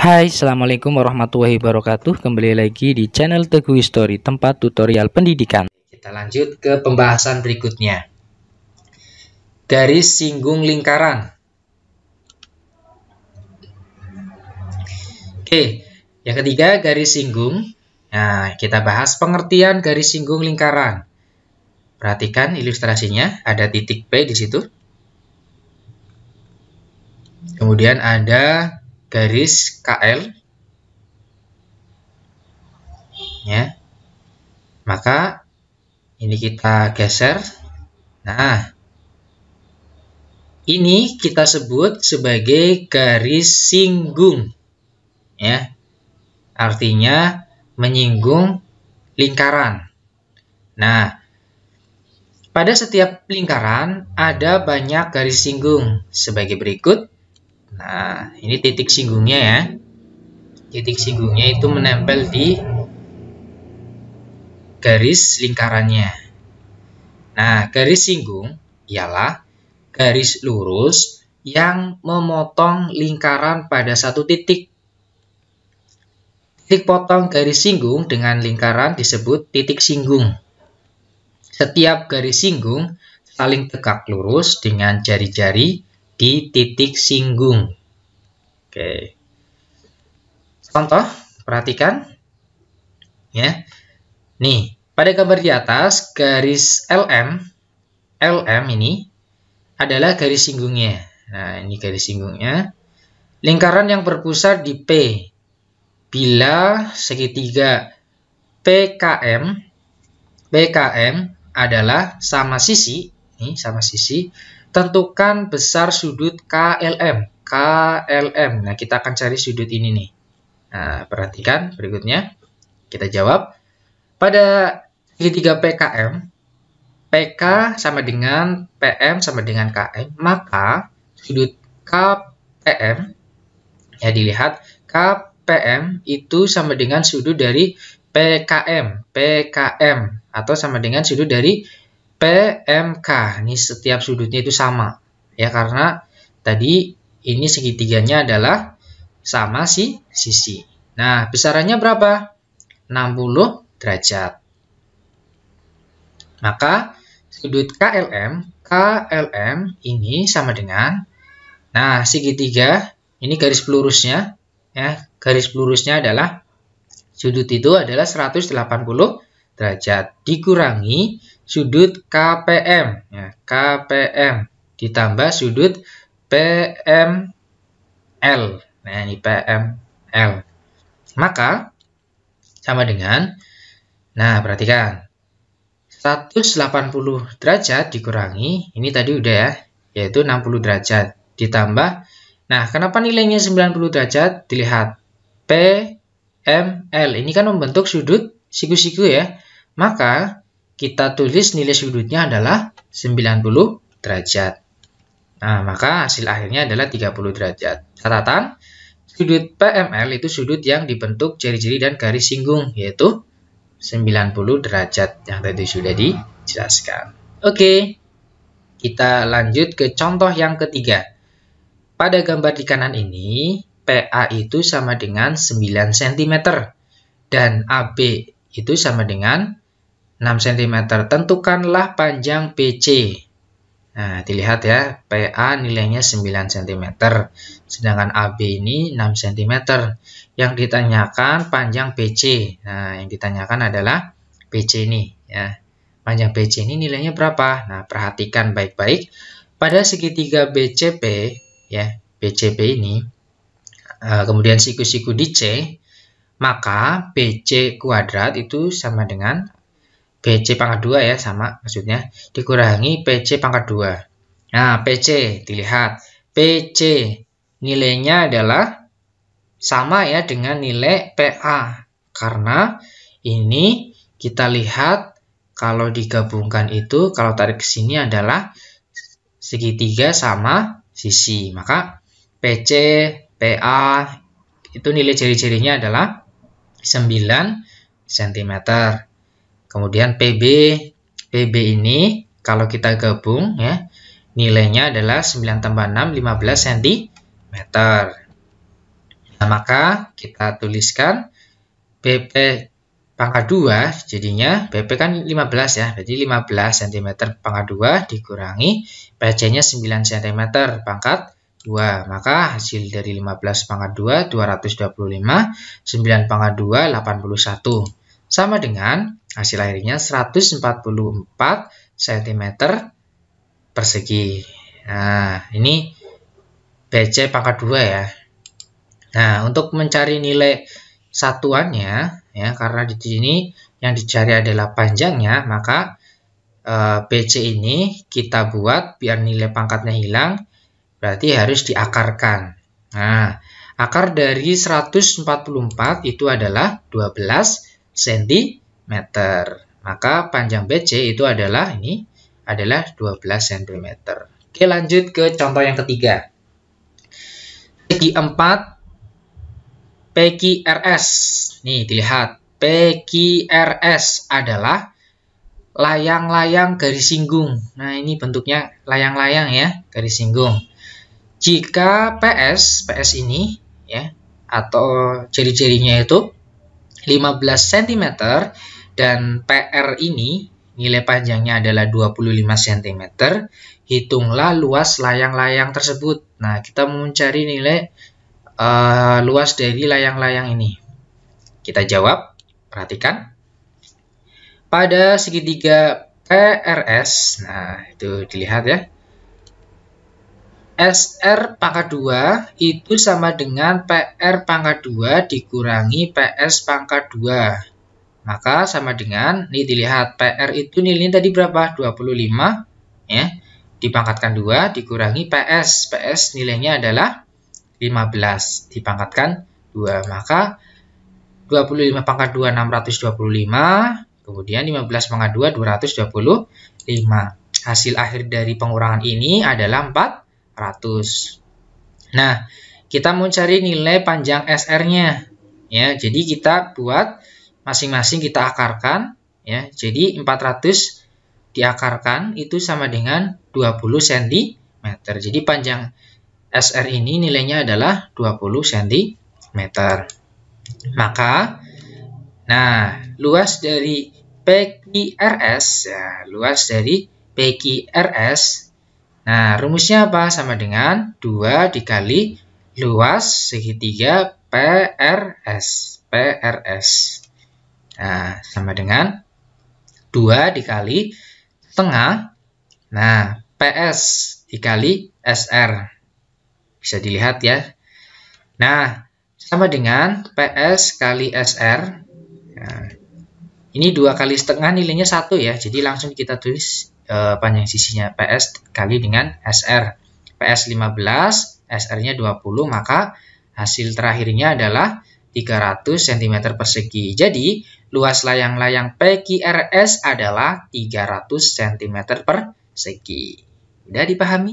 Hai, assalamualaikum warahmatullahi wabarakatuh. Kembali lagi di channel Teguh History, tempat tutorial pendidikan. Kita lanjut ke pembahasan berikutnya. Garis singgung lingkaran. Oke, yang ketiga garis singgung. Nah, kita bahas pengertian garis singgung lingkaran. Perhatikan ilustrasinya, ada titik P di situ. Kemudian ada garis KL. Ya. Maka ini kita geser. Nah, ini kita sebut sebagai garis singgung. Ya. Artinya menyinggung lingkaran. Nah, pada setiap lingkaran ada banyak garis singgung sebagai berikut. Nah, ini titik singgungnya ya. Titik singgungnya itu menempel di garis lingkarannya. Nah, garis singgung ialah garis lurus yang memotong lingkaran pada satu titik. Titik potong garis singgung dengan lingkaran disebut titik singgung. Setiap garis singgung saling tegak lurus dengan jari-jari di titik singgung. Oke. Contoh, perhatikan. Ya. Nih, pada gambar di atas, garis LM ini adalah garis singgungnya. Nah, ini garis singgungnya. Lingkaran yang berpusat di P. Bila segitiga PKM adalah sama sisi, ini sama sisi, tentukan besar sudut KLM. Nah, kita akan cari sudut ini nih. Nah, perhatikan berikutnya. Kita jawab. Pada segitiga PKM, PK sama dengan PM sama dengan KM, maka sudut KPM, ya dilihat, KPM itu sama dengan sudut dari PKM, atau sama dengan sudut dari PMK. Ini setiap sudutnya itu sama, ya karena tadi ini segitiganya adalah sama sisi. Nah, besarannya berapa? 60 derajat. Maka sudut KLM ini sama dengan, nah segitiga, ini garis pelurusnya, ya garis pelurusnya adalah, sudut itu adalah 180 derajat, dikurangi sudut KPM, ya, KPM, ditambah sudut PML, nah ini PML, maka sama dengan, nah perhatikan, 180 derajat dikurangi, ini tadi udah ya, yaitu 60 derajat, ditambah, nah kenapa nilainya 90 derajat, dilihat, PML, ini kan membentuk sudut siku-siku ya, maka kita tulis nilai sudutnya adalah 90 derajat. Nah, maka hasil akhirnya adalah 30 derajat. Catatan, sudut PML itu sudut yang dibentuk jari-jari dan garis singgung, yaitu 90 derajat yang tadi sudah dijelaskan. Oke, kita lanjut ke contoh yang ketiga. Pada gambar di kanan ini, PA itu sama dengan 9 cm dan AB itu sama dengan 6 cm. Tentukanlah panjang BC. Nah, dilihat ya, PA nilainya 9 cm, sedangkan AB ini 6 cm. Yang ditanyakan panjang BC. Nah, yang ditanyakan adalah BC ini. Ya. Panjang BC ini nilainya berapa? Nah, perhatikan baik-baik. Pada segitiga BCP, ya, BCP ini, kemudian siku-siku di C, maka BC kuadrat itu sama dengan BC pangkat 2 ya, sama maksudnya, dikurangi PC pangkat 2. Nah, PC, dilihat. PC nilainya adalah sama ya dengan nilai PA. Karena ini kita lihat kalau digabungkan itu, kalau tarik ke sini adalah segitiga sama sisi. Maka PC, PA, itu nilai jari-jarinya adalah 9 cm. Kemudian PB ini kalau kita gabung ya, nilainya adalah 9 tambah 6, 15 cm. Nah, maka kita tuliskan BP pangkat 2, jadinya BP kan 15 ya, berarti 15 cm pangkat 2 dikurangi PC-nya 9 cm pangkat 2. Maka hasil dari 15 pangkat 2, 225, 9 pangkat 2, 81. Sama dengan hasil akhirnya 144 cm persegi. Nah, ini BC pangkat 2 ya. Nah, untuk mencari nilai satuannya, ya, karena di sini yang dicari adalah panjangnya, maka BC ini kita buat biar nilai pangkatnya hilang, berarti harus diakarkan. Nah, akar dari 144 itu adalah 12 cm. Maka panjang BC itu adalah 12 cm. Oke, lanjut ke contoh yang ketiga. Segi 4 PQRS. Nih, dilihat. PQRS adalah layang-layang garis singgung. Nah, ini bentuknya layang-layang ya, garis singgung. Jika PS ini ya, atau ciri-cirinya itu 15 cm dan PR ini nilai panjangnya adalah 25 cm, hitunglah luas layang-layang tersebut. Nah, kita mau mencari nilai luas dari layang-layang ini. Kita jawab, perhatikan. Pada segitiga PRS, nah itu dilihat ya, SR pangkat 2 itu sama dengan PR pangkat 2 dikurangi PS pangkat 2. Maka sama dengan, nih dilihat, PR itu nilainya tadi berapa? 25 ya, dipangkatkan 2 dikurangi PS. PS nilainya adalah 15 dipangkatkan 2, maka 25 pangkat 2 625, kemudian 15 pangkat 2 225. Hasil akhir dari pengurangan ini adalah 400. Nah, kita mau cari nilai panjang SR-nya ya. Jadi kita buat masing-masing kita akarkan ya. Jadi 400 diakarkan itu sama dengan 20 cm. Jadi panjang SR ini nilainya adalah 20 cm. Maka, nah, luas dari PQRS, ya, luas dari PQRS, nah, rumusnya apa? Sama dengan 2 dikali luas segitiga PRS. Nah, sama dengan 2 dikali setengah, nah, PS dikali SR. Bisa dilihat ya. Nah, sama dengan PS kali SR. Nah, ini 2 kali setengah nilainya 1 ya. Jadi langsung kita tulis panjang sisinya PS kali dengan SR. PS 15, SR-nya 20, maka hasil terakhirnya adalah 300 cm persegi. Jadi, luas layang-layang PQRS adalah 300 cm persegi. Udah dipahami?